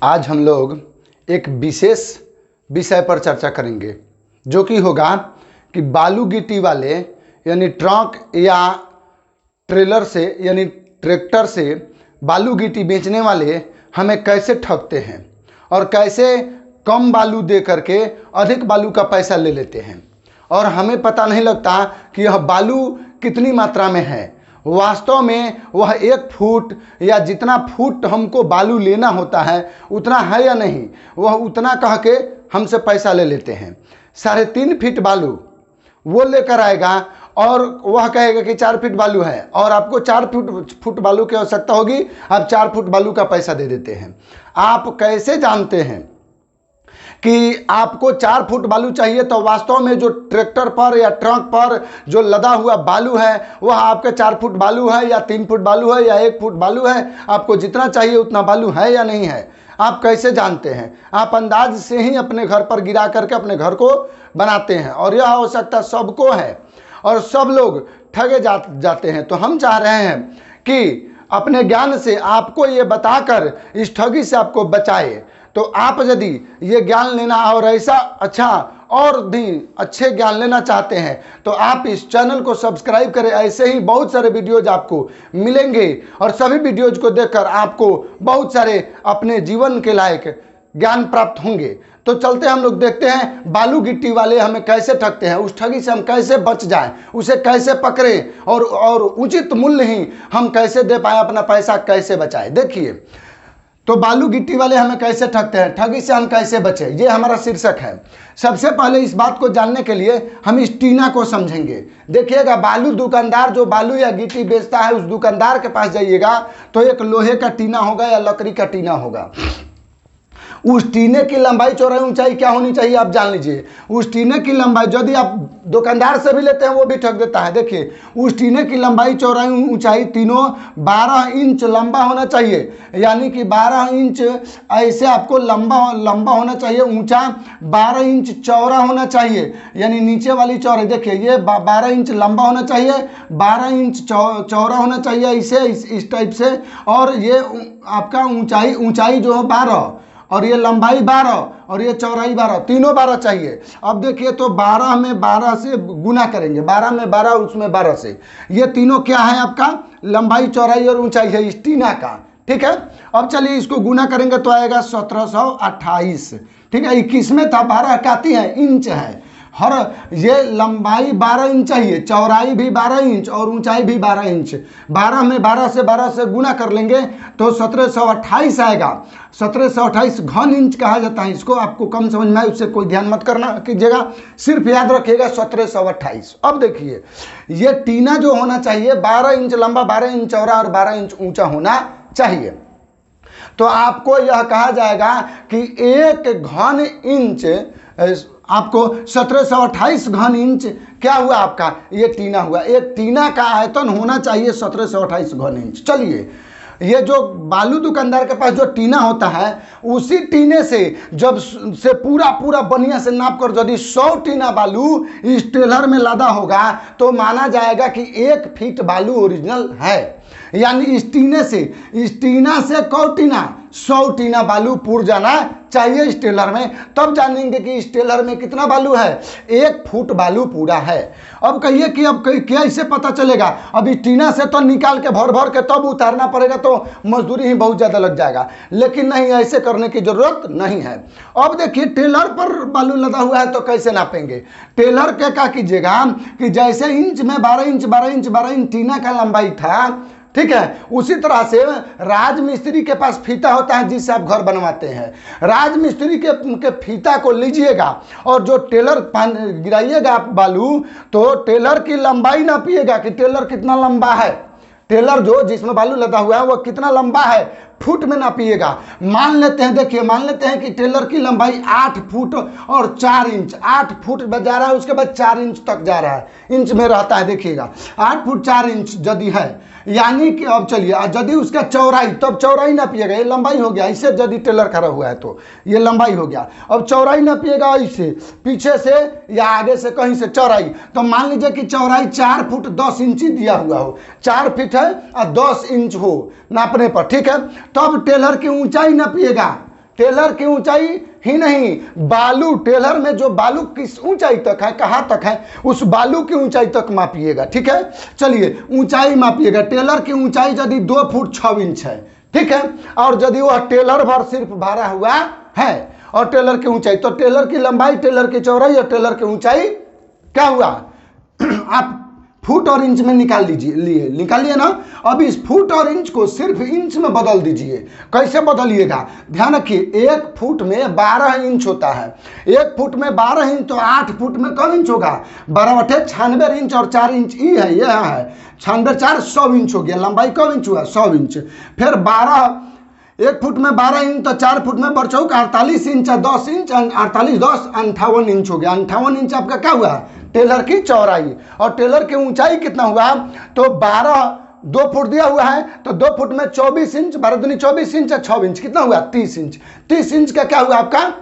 आज हम लोग एक विशेष विषय पर चर्चा करेंगे जो कि होगा कि बालू गिट्टी वाले यानी ट्रक या ट्रेलर से यानी ट्रैक्टर से बालू गिट्टी बेचने वाले हमें कैसे ठगते हैं और कैसे कम बालू दे करके अधिक बालू का पैसा ले लेते हैं और हमें पता नहीं लगता कि यह बालू कितनी मात्रा में है। वास्तव में वह 1 फुट या जितना फुट हमको बालू लेना होता है उतना है या नहीं, वह उतना कह के हमसे पैसा ले लेते हैं। 3.5 फीट बालू वो लेकर आएगा और वह कहेगा कि 4 फीट बालू है और आपको 4 फुट बालू की आवश्यकता होगी, आप 4 फुट बालू का पैसा दे देते हैं। आप कैसे जानते हैं कि आपको 4 फुट बालू चाहिए? तो वास्तव में जो ट्रैक्टर पर या ट्रक पर जो लदा हुआ बालू है वह आपके 4 फुट बालू है या 3 फुट बालू है या 1 फुट बालू है, आपको जितना चाहिए उतना बालू है या नहीं है। आप कैसे जानते हैं? आप अंदाज से ही अपने घर पर गिरा करके अपने घर को बनाते हैं और यह आवश्यकता सबको है और सब लोग ठगे जाते हैं। तो हम चाह रहे हैं कि अपने ज्ञान से आपको ये बताकर इस ठगी से आपको बचाए। तो आप यदि ये ज्ञान लेना और ऐसा अच्छा और भी अच्छे ज्ञान लेना चाहते हैं तो आप इस चैनल को सब्सक्राइब करें। ऐसे ही बहुत सारे वीडियोज आपको मिलेंगे और सभी वीडियोज को देखकर आपको बहुत सारे अपने जीवन के लायक ज्ञान प्राप्त होंगे। तो चलते हम लोग देखते हैं बालू गिट्टी वाले हमें कैसे ठगते हैं, उस ठगी से हम कैसे बच जाएं, उसे कैसे पकड़ें और उचित मूल्य ही हम कैसे दे पाएं, अपना पैसा कैसे बचाएं। देखिए तो बालू गिट्टी वाले हमें कैसे ठगते हैं, ठगी से हम कैसे बचें, ये हमारा शीर्षक है। सबसे पहले इस बात को जानने के लिए हम इस टीना को समझेंगे। देखिएगा बालू दुकानदार जो बालू या गिट्टी बेचता है उस दुकानदार के पास जाइएगा तो एक लोहे का टीना होगा या लकड़ी का टीना होगा। उस टीने की लंबाई चौड़ाई ऊंचाई क्या होनी चाहिए आप जान लीजिए। उस टीने की लंबाई यदि आप दुकानदार से भी लेते हैं वो भी ठग देता है। देखिए उस टीने की लंबाई चौड़ाई ऊंचाई तीनों 12 इंच लंबा होना चाहिए, यानी कि 12 इंच ऐसे आपको लंबा होना चाहिए, ऊंचा 12 इंच चौड़ा होना चाहिए, यानी नीचे वाली चौड़ाई देखिए ये 12 इंच लंबा होना चाहिए, 12 इंच चौड़ा होना चाहिए इसे इस टाइप से, और ये आपका ऊंचाई जो है 12 और ये लंबाई 12 और ये चौड़ाई 12, तीनों 12 चाहिए। अब देखिए तो 12 में 12 से गुना करेंगे, 12 में 12 उसमें 12 से, ये तीनों क्या है आपका लंबाई चौड़ाई और ऊंचाई है इस टीना का। ठीक है, अब चलिए इसको गुना करेंगे तो आएगा 1728। ठीक है, 21 में था 12 क्या आती है इंच है, हर ये लंबाई 12 इंच चाहिए, चौड़ाई भी 12 इंच और ऊंचाई भी 12 इंच। 12 में 12 से गुना कर लेंगे तो 1728 आएगा। 1728 घन इंच कहा जाता है इसको, आपको कम समझ में आए उससे कोई ध्यान मत करना कीजिएगा, सिर्फ याद रखिएगा 1728। अब देखिए ये टीना जो होना चाहिए 12 इंच लंबा, 12 इंच चौड़ा और 12 इंच ऊंचा होना चाहिए। तो आपको यह कहा जाएगा कि 1 घन इंच आपको 1728 घन इंच क्या हुआ आपका ये टीना हुआ। एक टीना का आयतन होना चाहिए 1728 घन इंच। चलिए ये जो बालू दुकानदार के पास जो टीना होता है उसी टीने से जब से पूरा बढ़िया से नाप कर यदि 100 टीना बालू इस टेलर में लदा होगा तो माना जाएगा कि 1 फीट बालू ओरिजिनल है, यानी इस टीना से 100 टीना बालू पूर जाना चाहिए इस टेलर में, तब जानेंगे कि इस टेलर में कितना बालू है, 1 फुट बालू पूरा है। अब कहिए कि अब क्या इससे पता चलेगा? अब इस टीना से तो निकाल के भर के तब उतारना पड़ेगा तो मजदूरी ही बहुत ज़्यादा लग जाएगा, लेकिन नहीं ऐसे करने की जरूरत नहीं है। अब देखिए टेलर पर बालू लदा हुआ है तो कैसे नापेंगे? टेलर के क्या कीजिएगा कि जैसे इंच में 12 इंच टीना का लंबाई था, ठीक है, उसी तरह से राजमिस्त्री के पास फीता होता है जिससे आप घर बनवाते हैं। राजमिस्त्री के फीता को लीजिएगा और जो टेलर गिराइएगा आप बालू तो टेलर की लंबाई नापिएगा कि टेलर कितना लंबा है, टेलर जो जिसमें बालू लदा हुआ है वो कितना लंबा है, फुट में नापिएगा। मान लेते हैं देखिए मान लेते हैं कि टेलर की लंबाई 8 फुट और 4 इंच, 8 फुट जा रहा है उसके बाद 4 इंच तक जा रहा है, इंच में रहता है देखिएगा 8 फुट 4 इंच यदि है, यानी कि अब चलिए यदि उसका चौड़ाई तब चौड़ाई नापिएगा, ये लंबाई हो गया, इससे यदि टेलर खड़ा हुआ है तो ये लंबाई हो गया। अब चौड़ाई नापिएगा इससे पीछे से या आगे से कहीं से चौड़ाई, तो मान लीजिए कि चौड़ाई 4 फुट 10 इंच दिया हुआ हो, 4 फीट है और 10 इंच हो नापने पर, ठीक है। तब टेलर की ऊंचाई नापिएगा टेलर की ऊंचाई ही नहीं, बालू, टेलर में जो बालू किस ऊंचाई तक है, कहाँ तक है, उस बालू की ऊंचाई तक मापिएगा। ठीक है, चलिए ऊंचाई मापिएगा। टेलर की ऊंचाई यदि 2 फुट 6 इंच है, ठीक है, और यदि वह टेलर भर सिर्फ भरा हुआ है, और टेलर की ऊंचाई, तो टेलर की लंबाई, टेलर की चौड़ाई और टेलर की ऊंचाई क्या हुआ आप फुट और इंच में निकाल लीजिए, निकालिए ना। अब इस फुट और इंच को सिर्फ इंच में बदल दीजिए। कैसे बदलिएगा, ध्यान रखिए, 1 फुट में 12 इंच होता है। 1 फुट में 12 इंच, तो 8 फुट में कम इंच होगा, 12 96 इंच और 4 इंच ई है, यह है 96 4 100 इंच हो गया। लंबाई कम इंच हुआ, 100 इंच। फिर 1 फुट में 12 इंच, तो 4 फुट में बरचौक 48 इंच, 10 इंच, 48 10 58 इंच हो गया। 58 इंच आपका क्या हुआ, टेलर की चौड़ाई। और टेलर की ऊंचाई कितना हुआ, तो 2 फुट दिया हुआ है, तो 2 फुट में 24 इंच, 12 दूनी 24 इंच, 6 इंच, कितना हुआ 30 इंच। 30 इंच का क्या हुआ आपका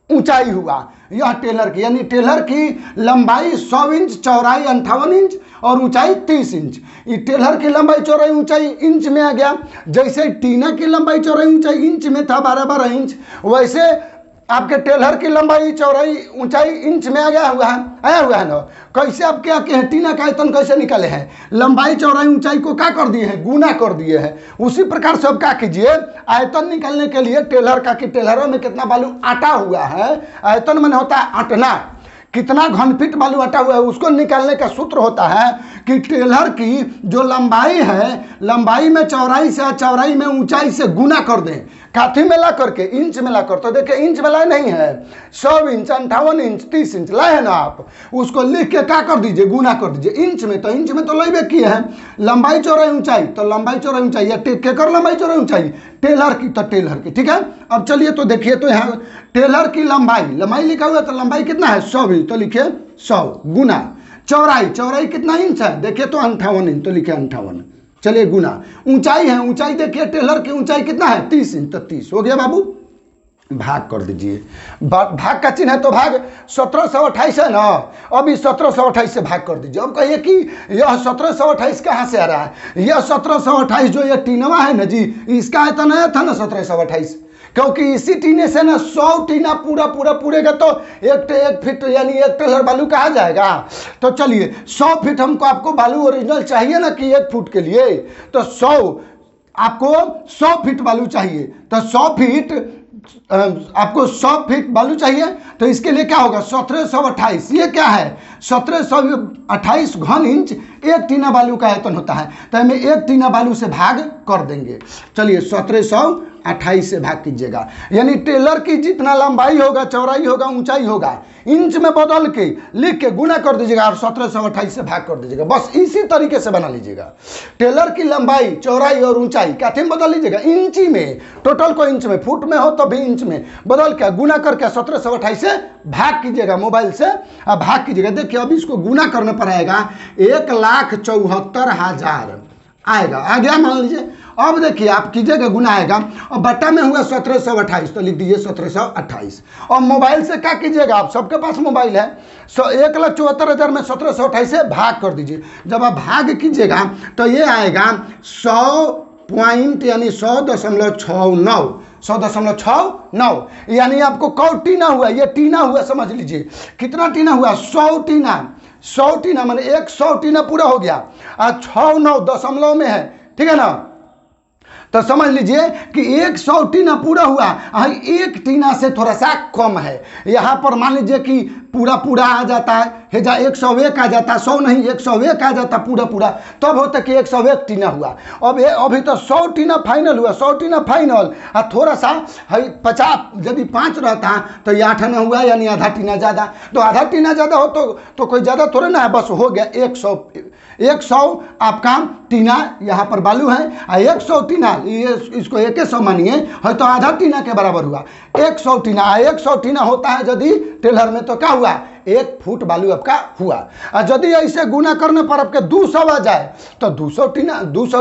ऊंचाई हुआ, यह टेलर की, यानी टेलर की लंबाई 100 इंच, चौड़ाई 58 इंच और ऊंचाई 30 इंच। ये टेलर की लंबाई चौड़ाई ऊंचाई इंच में आ गया। जैसे टीना की लंबाई चौड़ाई ऊंचाई इंच में था 12 इंच, वैसे आपके टेलर की लंबाई चौड़ाई ऊंचाई इंच में आया हुआ है ना। कैसे आप क्या के टीना का आयतन कैसे निकाले हैं, लंबाई चौड़ाई ऊंचाई को क्या कर दिए हैं, गुना कर दिए हैं। उसी प्रकार से अब क्या कीजिए, आयतन निकालने के लिए टेलर का कि टेलरों में कितना बालू आटा हुआ है, आयतन में होता है आटना, कितना घन फीट बालू आटा हुआ है, उसको निकालने का सूत्र होता है कि टेलर की जो लंबाई है, लंबाई में चौड़ाई से, चौड़ाई में ऊंचाई से गुना कर दें, काठी में ला करके इंच में ला कर। तो देखिए इंच में लाए नहीं है, 100 इंच, 58 इंच, 30 इंच लाए है ना आप, उसको लिख के क्या कर दीजिए, गुना कर दीजिए इंच में। तो इंच में तो लेबे किए हैं, लंबाई चौड़ाई ऊंचाई, तो लंबाई चौड़ाई ऊंचाई या केकर लंबाई चौड़ाई ऊंचाई, टेलर की, तो टेलर की। ठीक है, अब चलिए तो देखिए, तो यहाँ टेलर की लंबाई लिखा हुआ है, तो लंबाई कितना है 100 इंच, तो लिखिए 100 गुना चौड़ाई कितना इंच है, देखिए तो 58 इंच, तो लिखिए 58, चलिए गुना ऊंचाई है, ऊंचाई देखिए टेलर की ऊंचाई कितना है 30 इंच, तो 30 हो गया बाबू। भाग कर दीजिए, भाग का चिन्ह है तो भाग 1728 है ना, अब इस 1728 से भाग कर दीजिए। अब कहिए कि यह 1728 कहाँ से आ रहा है, यह 1728 जो ये टीनवा है ना जी, इसका आयतन आया था ना 1728, क्योंकि इसी टीने से ना 100 टीना पूरेगा तो एक फीट यानी 1 टेलर बालू कहा जाएगा। तो चलिए 100 फीट हमको आपको बालू ओरिजिनल चाहिए ना कि 1 फुट के लिए, तो 100 आपको 100 फीट बालू चाहिए, तो 100 फीट आपको 100 फीट बालू चाहिए, तो इसके लिए क्या होगा 1728, ये क्या है 1728 घन इंच 1 टीना बालू का आयतन होता है, तो हमें 1 टीना बालू से भाग कर देंगे। चलिए 1728 से भाग कीजिएगा, यानी टेलर की जितना लंबाई होगा, चौड़ाई होगा, ऊंचाई होगा, इंच में बदल के लिख के गुना कर दीजिएगा और 1728 से भाग कर दीजिएगा। बस इसी तरीके से बना लीजिएगा। टेलर की लंबाई, चौड़ाई और ऊंचाई क्या बदल लीजिएगा इंची में, टोटल को इंच में, फुट में हो तो भी इंच में बदल के गुना करके 1728 से भाग कीजिएगा, मोबाइल से भाग कीजिएगा। देखिए अब इसको गुना करने पर आएगा 1,74,000 आएगा, आ गया मान लीजिए। अब देखिए आप कीजिएगा गुना आएगा, और बट्टा में हुआ 1728, तो लिख दीजिए 1728। और मोबाइल से क्या कीजिएगा, आप सबके पास मोबाइल है, 1,74,000 में 1728 से भाग कर दीजिए। जब आप भाग कीजिएगा तो ये आएगा 100 पॉइंट यानी 100.69, 100.69, यानी आपको कौ टीना हुआ, ये टीना हुआ, समझ लीजिए कितना टीना हुआ 100 टीना, 100 टीना माने 100 टीना पूरा हो गया, 69 दशमलव में है, ठीक है ना। तो समझ लीजिए कि 100 टीना पूरा हुआ, एक टीना से थोड़ा सा कम है। यहाँ पर मान लीजिए कि पूरा आ जाता है, हेजा 101 आ जाता, 100 नहीं 101 आ जाता पूरा, तब होता कि 101 टीना हुआ। अब अभी तो 100 टीना फाइनल हुआ, 100 टीना फाइनल, और थोड़ा सा 50 यदि 5 रहता तो ये 8 आना हुआ, यानी आधा टीना ज़्यादा। तो आधा टीना ज़्यादा हो तो कोई ज़्यादा थोड़े ना है, बस हो गया 100 आपका टीना यहाँ पर बालू है, 100 टीना, ये इसको 100 मानिए है, तो आधा टीना के बराबर हुआ 100 टीना। 100 टीना होता है यदि टेलर में, तो क्या हुआ 1 फुट बालू आपका हुआ। और यदि ऐसे गुना करने पर आपके 200 आ जाए तो 200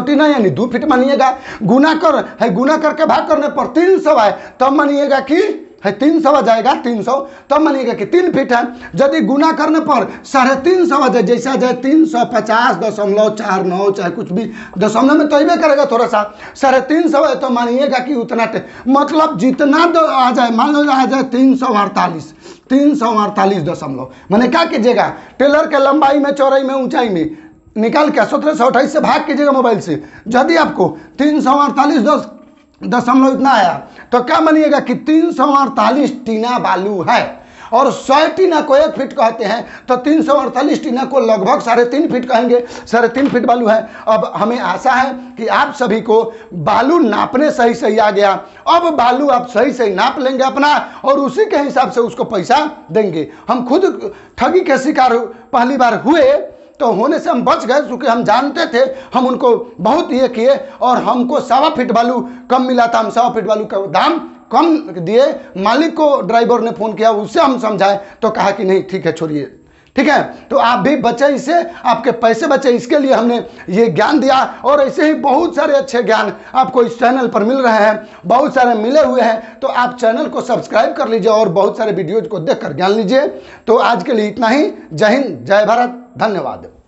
टीना यानी 2 फीट मानिएगा। गुना करके भाग करने पर 300 आए तब मानिएगा कि है 300 आ जाएगा 300, तब मानिएगा कि 3 फीट है। यदि गुना करने पर 350 आ जाए, जैसा जाए 350.49 चाहे कुछ भी दशमलव में तो ही करेगा थोड़ा सा, 350 है तो मानिएगा कि उतना मतलब जितना आ जाए, मान लो आ जाए 348 दशमलव, मैंने क्या कीजिएगा टेलर के लंबाई में, चौड़ाई में, ऊंचाई में निकाल के 1728 से भाग कीजिएगा मोबाइल से। यदि आपको 348 दशमलव इतना आया तो क्या मानिएगा कि 348 टीना बालू है। और 100 टीना को 1 फीट कहते हैं तो 348 टीना को लगभग 3.5 फीट कहेंगे, 3.5 फीट बालू है। अब हमें आशा है कि आप सभी को बालू नापने सही आ गया। अब बालू आप सही नाप लेंगे अपना और उसी के हिसाब से उसको पैसा देंगे। हम खुद ठगी के शिकार पहली बार हुए तो होने से हम बच गए, क्योंकि हम जानते थे, हम उनको बहुत ये किए और हमको 1.25 फीट बालू कम मिला था। हम 1.25 फीट बालू का दाम कम दिए, मालिक को ड्राइवर ने फ़ोन किया, उससे हम समझाए तो कहा कि नहीं ठीक है छोड़िए, ठीक है। तो आप भी बचे इससे, आपके पैसे बचे, इसके लिए हमने ये ज्ञान दिया। और ऐसे ही बहुत सारे अच्छे ज्ञान आपको इस चैनल पर मिल रहे हैं, बहुत सारे मिले हुए हैं। तो आप चैनल को सब्सक्राइब कर लीजिए और बहुत सारे वीडियोज को देखकर ज्ञान लीजिए। तो आज के लिए इतना ही। जय हिंद, जय भारत, धन्यवाद।